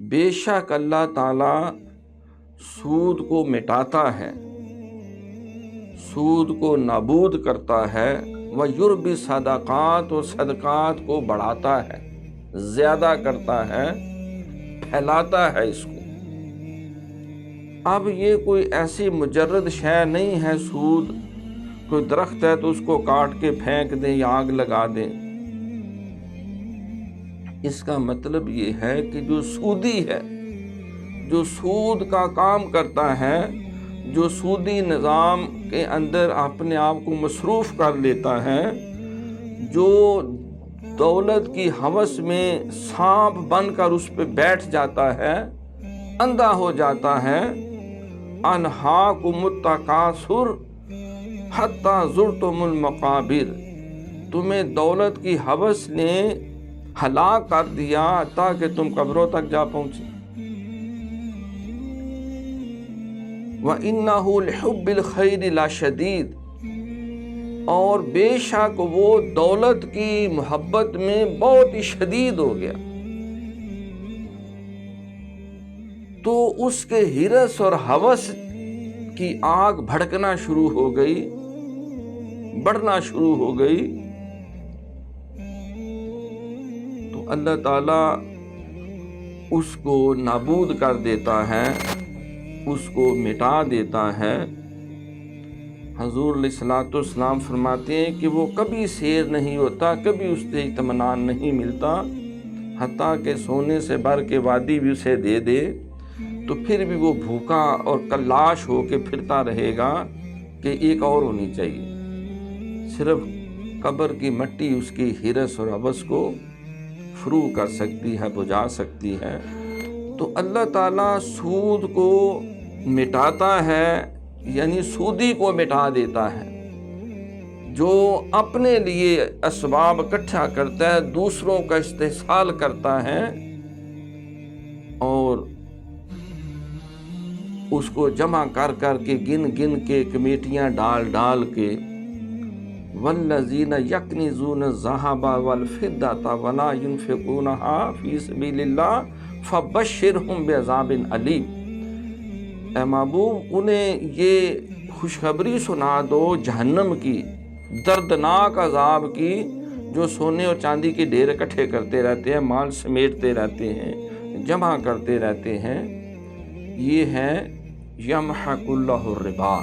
بے شک اللہ تعالیٰ سود کو مٹاتا ہے، سود کو نابود کرتا ہے، وَيُرْبِي صدقات، اور صدقات کو بڑھاتا ہے، زیادہ کرتا ہے، پھیلاتا ہے اس کو۔ اب یہ کوئی ایسی مجرد شے نہیں ہے سود، کوئی درخت ہے تو اس کو کاٹ کے پھینک دیں یا آگ لگا دیں۔ اس کا مطلب یہ ہے کہ جو سودی ہے، جو سود کا کام کرتا ہے، جو سودی نظام کے اندر اپنے آپ کو مصروف کر لیتا ہے، جو دولت کی ہوس میں سانپ بن کر اس پہ بیٹھ جاتا ہے، اندھا ہو جاتا ہے، انہاکم التکاثر حتی زرتم المقابر، تمہیں دولت کی ہوس نے ہلاک کر دیا تاکہ تم قبروں تک جا پہنچے۔ وَإِنَّهُ لِحُبِّ الْخَيْرِ لَشَدِيدٌ، اور بے شک وہ دولت کی محبت میں بہت ہی شدید ہو گیا۔ تو اس کے ہرس اور ہوس کی آگ بھڑکنا شروع ہو گئی، بڑھنا شروع ہو گئی۔ تو اللہ تعالیٰ اس کو نابود کر دیتا ہے، اس کو مٹا دیتا ہے۔ حضور علیہ الصلوۃ والسلام فرماتے ہیں کہ وہ کبھی سیر نہیں ہوتا، کبھی اس سے اطمینان نہیں ملتا، حتیٰ کہ سونے سے بھر کے وادی بھی اسے دے دے تو پھر بھی وہ بھوکا اور کلاش ہو کے پھرتا رہے گا کہ ایک اور ہونی چاہیے۔ صرف قبر کی مٹی اس کی ہرس اور ہوس کو فرو کر سکتی ہے، بجھا سکتی ہے۔ تو اللہ تعالیٰ سود کو مٹاتا ہے، یعنی سودی کو مٹا دیتا ہے، جو اپنے لیے اسباب اکٹھا کرتا ہے، دوسروں کا استحصال کرتا ہے اور اس کو جمع کر کر کے گن گن کے کمیٹیاں ڈال ڈال کے وَالَّذِينَ يَكْنِزُونَ الذَّهَبَ وَالْفِضَّةَ وَلَا يُنْفِقُونَهَا فِي سَبِيلِ اللَّهِ فَبَشِّرْهُم بِعَذَابٍ أَلِيمٍ، اے محبوب انہیں یہ خوشخبری سنا دو جہنم کی، دردناک عذاب کی، جو سونے اور چاندی کے ڈھیر اکٹھے کرتے رہتے ہیں، مال سمیٹتے رہتے ہیں، جمع کرتے رہتے ہیں۔ یہ ہے یمحق اللہ الربا،